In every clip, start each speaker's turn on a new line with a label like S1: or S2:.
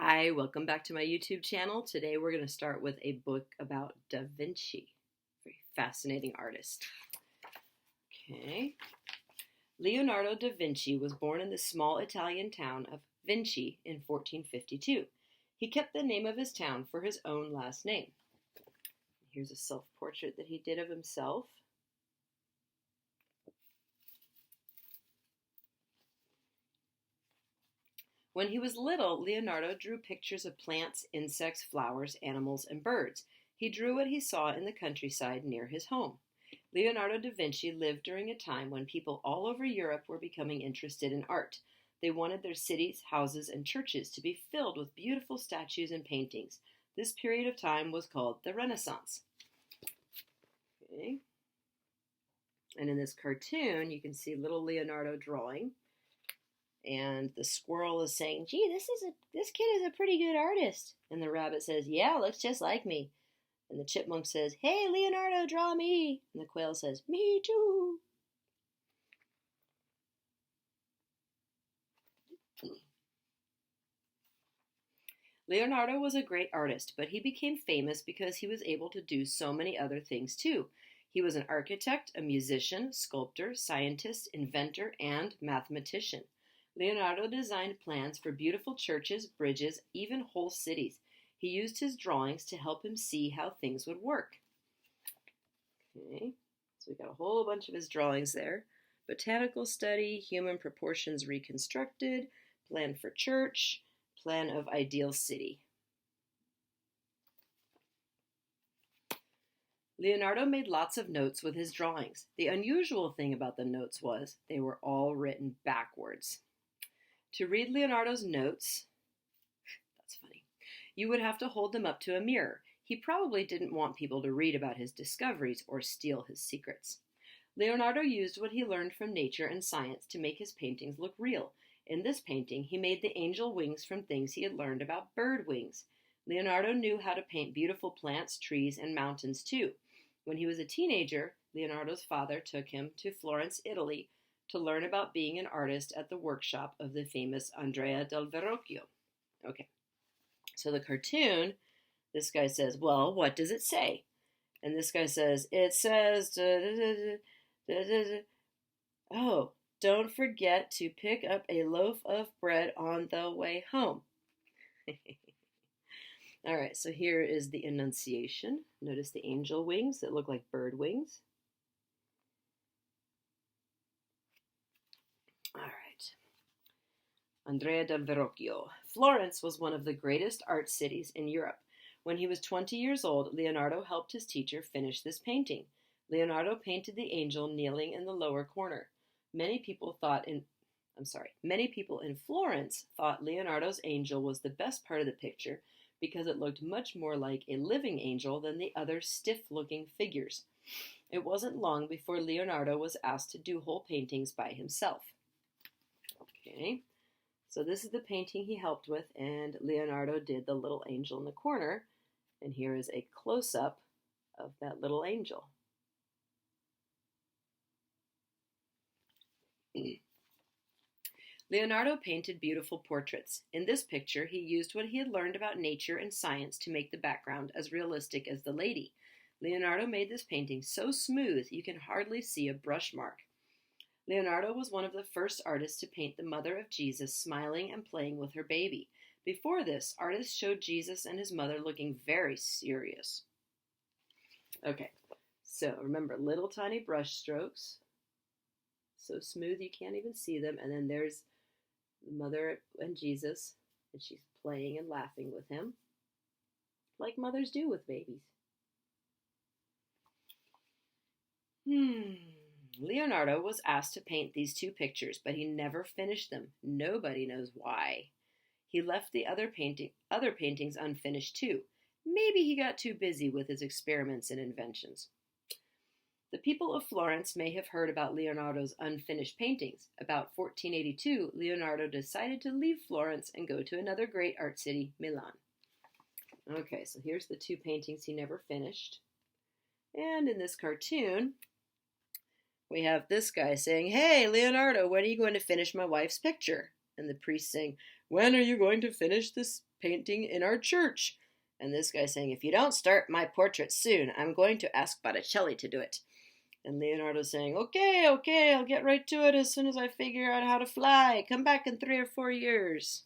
S1: Hi, welcome back to my YouTube channel. Today we're going to start with a book about Da Vinci, very fascinating artist. Okay. Leonardo da Vinci was born in the small Italian town of Vinci in 1452. He kept the name of his town for his own last name. Here's a self-portrait that he did of himself. When he was little, Leonardo drew pictures of plants, insects, flowers, animals, and birds. He drew what he saw in the countryside near his home. Leonardo da Vinci lived during a time when people all over Europe were becoming interested in art. They wanted their cities, houses, and churches to be filled with beautiful statues and paintings. This period of time was called the Renaissance. Okay. And in this cartoon, you can see little Leonardo drawing. And the squirrel is saying, "Gee, this kid is a pretty good artist." And the rabbit says, "Yeah, looks just like me." And the chipmunk says, "Hey, Leonardo, draw me." And the quail says, "Me too." Leonardo was a great artist, but he became famous because he was able to do so many other things too. He was an architect, a musician, sculptor, scientist, inventor, and mathematician. Leonardo designed plans for beautiful churches, bridges, even whole cities. He used his drawings to help him see how things would work. Okay, so we got a whole bunch of his drawings there. Botanical study, human proportions reconstructed, plan for church, plan of ideal city. Leonardo made lots of notes with his drawings. The unusual thing about the notes was they were all written backwards. To read Leonardo's notes, that's funny, you would have to hold them up to a mirror. He probably didn't want people to read about his discoveries or steal his secrets. Leonardo used what he learned from nature and science to make his paintings look real. In this painting, he made the angel wings from things he had learned about bird wings. Leonardo knew how to paint beautiful plants, trees, and mountains too. When he was a teenager, Leonardo's father took him to Florence, Italy, to learn about being an artist at the workshop of the famous Andrea del Verrocchio. Okay, so the cartoon, this guy says, "Well, what does it say?" And this guy says, "It says, oh, don't forget to pick up a loaf of bread on the way home." All right, so here is the Annunciation. Notice the angel wings that look like bird wings. All right. Andrea del Verrocchio. Florence was one of the greatest art cities in Europe. When he was 20 years old, Leonardo helped his teacher finish this painting. Leonardo painted the angel kneeling in the lower corner. Many people in Florence thought Leonardo's angel was the best part of the picture because it looked much more like a living angel than the other stiff-looking figures. It wasn't long before Leonardo was asked to do whole paintings by himself. Okay, so this is the painting he helped with, and Leonardo did the little angel in the corner, and here is a close-up of that little angel. Leonardo painted beautiful portraits. In this picture, he used what he had learned about nature and science to make the background as realistic as the lady. Leonardo made this painting so smooth you can hardly see a brush mark. Leonardo was one of the first artists to paint the mother of Jesus smiling and playing with her baby. Before this, artists showed Jesus and his mother looking very serious. Okay, so remember, little tiny brush strokes. So smooth you can't even see them. And then there's the mother and Jesus, and she's playing and laughing with him, like mothers do with babies. Leonardo was asked to paint these two pictures, but he never finished them. Nobody knows why. He left the other paintings unfinished too. Maybe he got too busy with his experiments and inventions. The people of Florence may have heard about Leonardo's unfinished paintings. About 1482, Leonardo decided to leave Florence and go to another great art city, Milan. Okay, so here's the two paintings he never finished. And in this cartoon, we have this guy saying, "Hey, Leonardo, when are you going to finish my wife's picture?" And the priest saying, when are you going to finish this painting in our church? And this guy saying, if you don't start my portrait soon, I'm going to ask Botticelli to do it. And Leonardo's saying, okay, I'll get right to it as soon as I figure out how to fly. Come back in 3 or 4 years.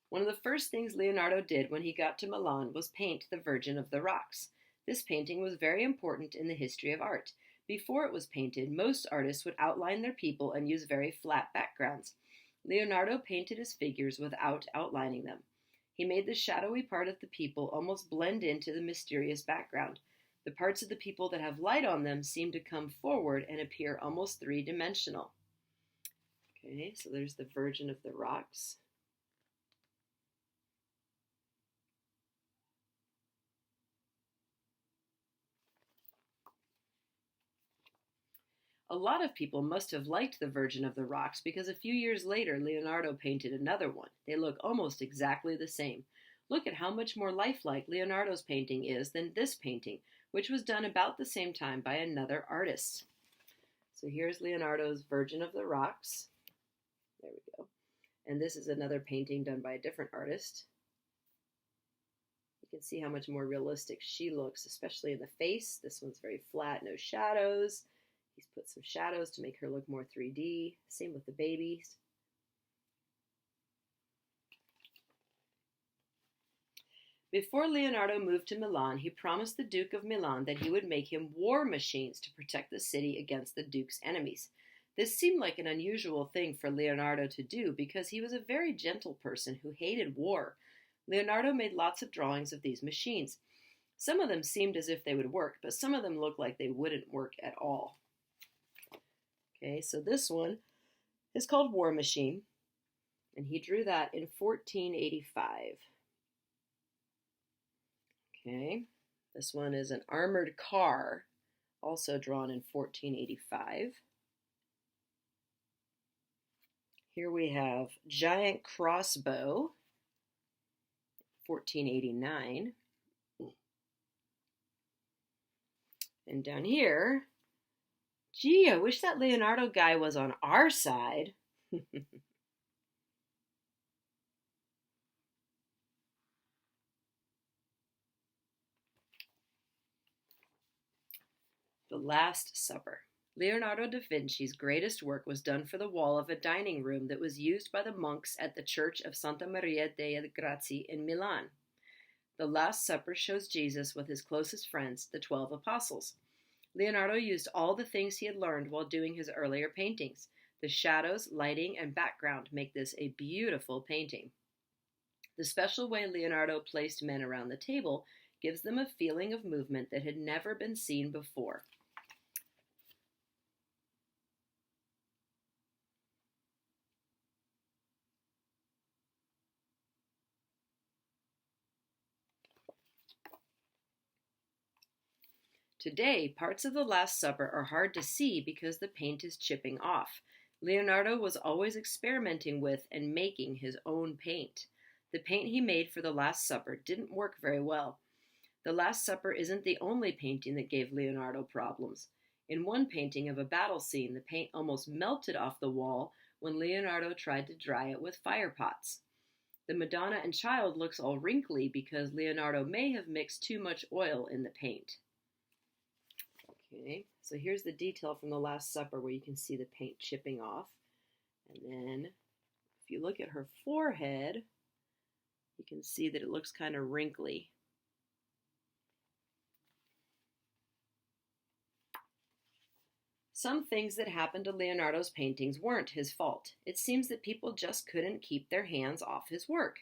S1: One of the first things Leonardo did when he got to Milan was paint the Virgin of the Rocks. This painting was very important in the history of art. Before it was painted, most artists would outline their people and use very flat backgrounds. Leonardo painted his figures without outlining them. He made the shadowy part of the people almost blend into the mysterious background. The parts of the people that have light on them seem to come forward and appear almost three-dimensional. Okay, so there's the Virgin of the Rocks. A lot of people must have liked the Virgin of the Rocks because a few years later Leonardo painted another one. They look almost exactly the same. Look at how much more lifelike Leonardo's painting is than this painting, which was done about the same time by another artist. So here's Leonardo's Virgin of the Rocks. There we go. And this is another painting done by a different artist. You can see how much more realistic she looks, especially in the face. This one's very flat, no shadows. He's put some shadows to make her look more 3D. Same with the babies. Before Leonardo moved to Milan, he promised the Duke of Milan that he would make him war machines to protect the city against the Duke's enemies. This seemed like an unusual thing for Leonardo to do because he was a very gentle person who hated war. Leonardo made lots of drawings of these machines. Some of them seemed as if they would work, but some of them looked like they wouldn't work at all. Okay, so this one is called War Machine, and he drew that in 1485. Okay, this one is an armored car, also drawn in 1485. Here we have Giant Crossbow, 1489. And down here, gee, I wish that Leonardo guy was on our side. The Last Supper. Leonardo da Vinci's greatest work was done for the wall of a dining room that was used by the monks at the Church of Santa Maria dei Grazie in Milan. The Last Supper shows Jesus with his closest friends, the 12 apostles. Leonardo used all the things he had learned while doing his earlier paintings. The shadows, lighting, and background make this a beautiful painting. The special way Leonardo placed men around the table gives them a feeling of movement that had never been seen before. Today, parts of the Last Supper are hard to see because the paint is chipping off. Leonardo was always experimenting with and making his own paint. The paint he made for the Last Supper didn't work very well. The Last Supper isn't the only painting that gave Leonardo problems. In one painting of a battle scene, the paint almost melted off the wall when Leonardo tried to dry it with fire pots. The Madonna and Child looks all wrinkly because Leonardo may have mixed too much oil in the paint. Okay, so here's the detail from the Last Supper where you can see the paint chipping off. And then if you look at her forehead, you can see that it looks kind of wrinkly. Some things that happened to Leonardo's paintings weren't his fault. It seems that people just couldn't keep their hands off his work.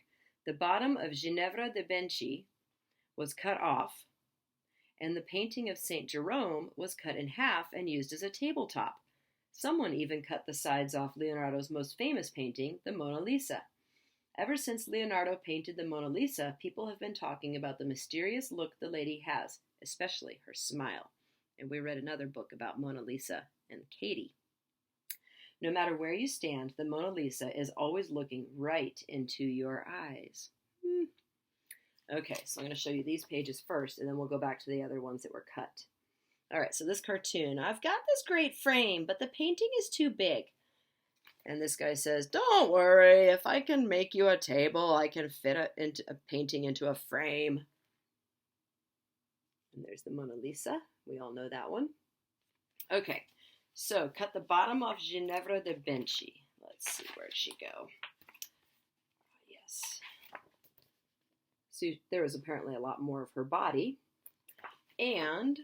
S1: The bottom of Ginevra da Vinci was cut off, and the painting of St. Jerome was cut in half and used as a tabletop. Someone even cut the sides off Leonardo's most famous painting, the Mona Lisa. Ever since Leonardo painted the Mona Lisa, people have been talking about the mysterious look the lady has, especially her smile. And we read another book about Mona Lisa and Katie. No matter where you stand, the Mona Lisa is always looking right into your eyes. Okay, so I'm going to show you these pages first, and then we'll go back to the other ones that were cut. All right, so this cartoon, I've got this great frame, but the painting is too big. And this guy says, don't worry, if I can make you a table, I can fit a painting into a frame. And there's the Mona Lisa. We all know that one. Okay, so cut the bottom off Leonardo da Vinci. Let's see, where'd she go? Yes. So there was apparently a lot more of her body. And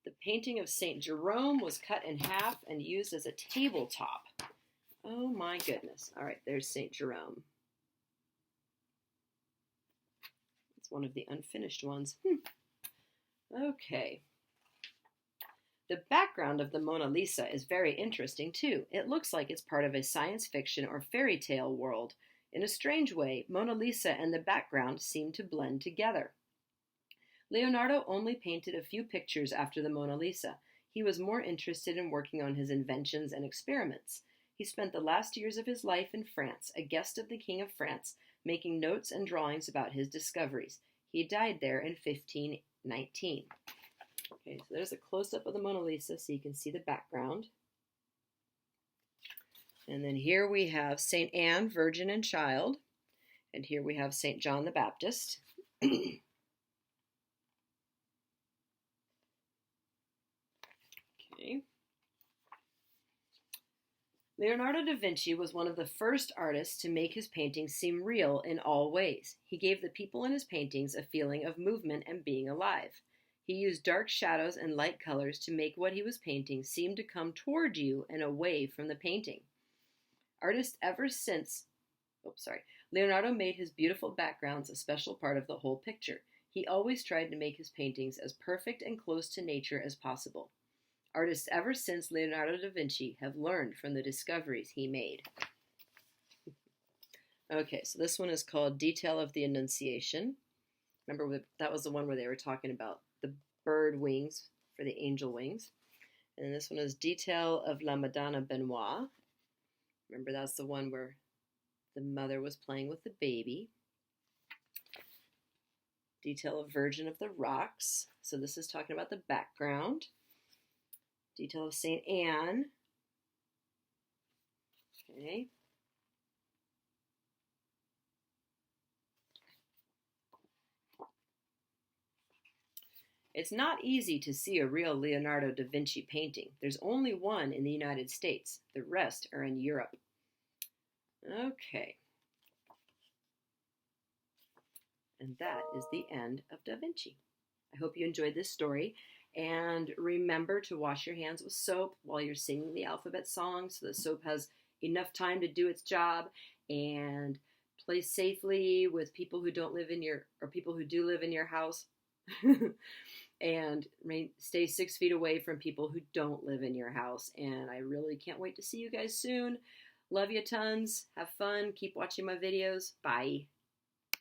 S1: the painting of St. Jerome was cut in half and used as a tabletop. Oh my goodness. All right, there's St. Jerome. It's one of the unfinished ones. Okay. The background of the Mona Lisa is very interesting too. It looks like it's part of a science fiction or fairy tale world. In a strange way, Mona Lisa and the background seem to blend together. Leonardo only painted a few pictures after the Mona Lisa. He was more interested in working on his inventions and experiments. He spent the last years of his life in France, a guest of the King of France, making notes and drawings about his discoveries. He died there in 1519. Okay, so there's a close-up of the Mona Lisa so you can see the background. And then here we have St. Anne, Virgin and Child. And here we have St. John the Baptist. Okay. Leonardo da Vinci was one of the first artists to make his paintings seem real in all ways. He gave the people in his paintings a feeling of movement and being alive. He used dark shadows and light colors to make what he was painting seem to come toward you and away from the painting. Leonardo made his beautiful backgrounds a special part of the whole picture. He always tried to make his paintings as perfect and close to nature as possible. Artists ever since Leonardo da Vinci have learned from the discoveries he made. Okay, so this one is called Detail of the Annunciation. Remember, that was the one where they were talking about the bird wings for the angel wings. And this one is Detail of La Madonna Benoit. Remember, that's the one where the mother was playing with the baby. Detail of Virgin of the Rocks. So this is talking about the background. Detail of St. Anne. Okay. It's not easy to see a real Leonardo da Vinci painting. There's only one in the United States. The rest are in Europe. Okay. And that is the end of Da Vinci. I hope you enjoyed this story. And remember to wash your hands with soap while you're singing the alphabet song so the soap has enough time to do its job, and play safely with people who don't live in your, or people who do live in your house. And stay 6 feet away from people who don't live in your house. And I really can't wait to see you guys soon. Love you tons. Have fun. Keep watching my videos. Bye.